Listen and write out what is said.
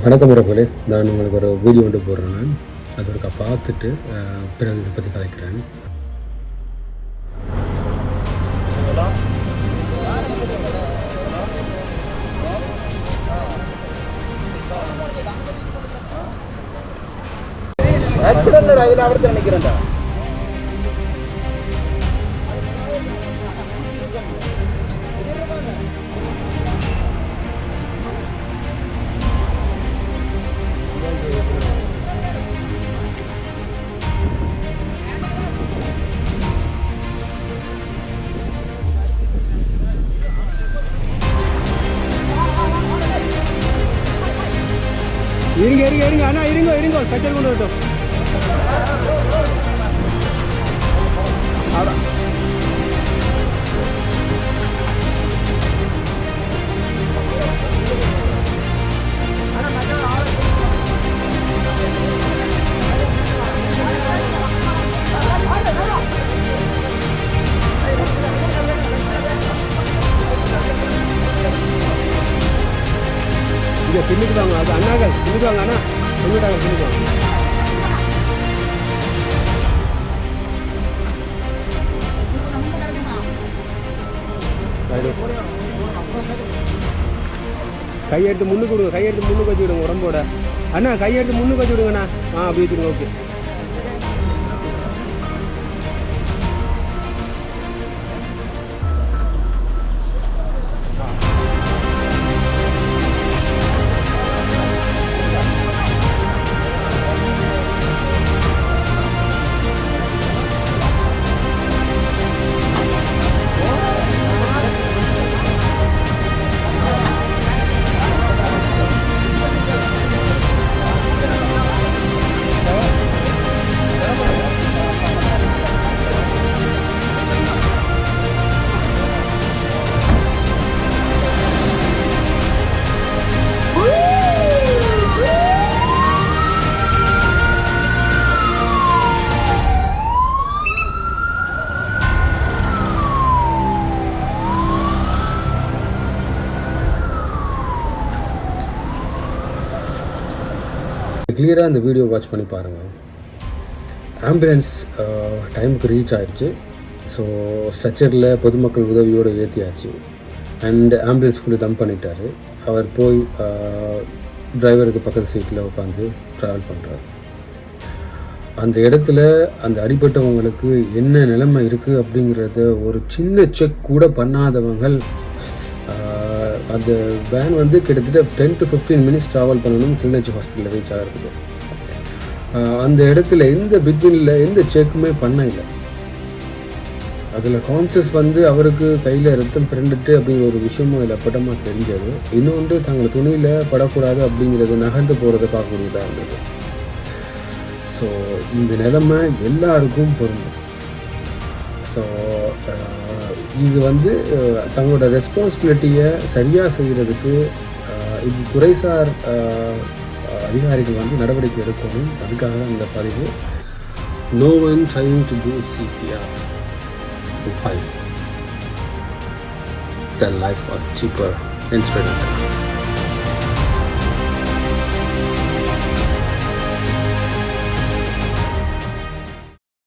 வணக்கம் உறவுகளே, நான் உங்களுக்கு ஒரு வீடியோ ஒன்று போடுறேன். நான் அது ஒருக்கா பார்த்துட்டு பிறகு இதை பற்றி கதைக்கிறேன். ஆக்சிடென்ட் அதில் அவர்த்து நினைக்கிறேன்டா. இருங்க இருங்க இருங்க அண்ணா, இருங்க இருங்க, கச்சல் கொண்டு வரட்டும். இங்கே பின்னுக்கு வாங்க, அது அண்ணாக்கள் பின்னுக்கு வாங்க, அண்ணா சொல்லிட்டாங்க பின்னுக்கு வாங்க. கையெடுத்து முன்னுக்கு விடுங்க, கையெடுத்து முன்னுக்கு வச்சு விடுங்க உடம்போட. அண்ணா கையெடுத்து முன்னுக்கு வச்சு விடுங்கண்ணா. அப்படி வச்சுருங்க. ஓகே. கிளியராக இந்த வீடியோ வாட்ச் பண்ணி பாருங்கள். ஆம்புலன்ஸ் டைமுக்கு ரீச் ஆகிடுச்சு. ஸோ ஸ்ட்ரெச்சரில் பொதுமக்கள் உதவியோடு ஏற்றியாச்சு. அண்ட் ஆம்புலன்ஸ்குள்ளே தம் பண்ணிட்டார். அவர் போய் டிரைவருக்கு பக்கத்து சீட்டில் உட்காந்து ட்ராவல் பண்ணுறார். அந்த இடத்துல அந்த அடிபட்டவங்களுக்கு என்ன நிலைமை இருக்குது அப்படிங்கிறத ஒரு சின்ன செக் கூட பண்ணாதவங்கள். அந்த வேன் வந்து கிட்டத்தட்ட 10 to 15 மினிட்ஸ் ட்ராவல் பண்ணணும் கிளிநொச்சி ஹாஸ்பிட்டலில் ரீச் ஆகிறதுக்கு. அந்த இடத்துல எந்த பிட்வீனில் எந்த செக்குமே பண்ண இல்லை. அதில் கான்சியஸ் வந்து அவருக்கு கையில் ரத்தம் பிறண்டுட்டு அப்படிங்கிற ஒரு விஷயமும் அதில் பட்டமாக தெரிஞ்சது. இன்னொன்று தங்கள் துணியில் படக்கூடாது அப்படிங்கிறது நகர்ந்து போகிறத பார்க்கக்கூடியதாக இருந்தது. ஸோ இந்த நிலைமை எல்லாருக்கும் பொருந்தும். ஸோ இது வந்து தங்களோட ரெஸ்பான்சிபிலிட்டியை சரியாக செய்கிறதுக்கு இது துறைசார் அதிகாரிகள் வந்து நடவடிக்கை எடுக்கணும். அதுக்காக தான் இந்த பதிவு. No one trying to do CPR. Why? The life was cheaper instead of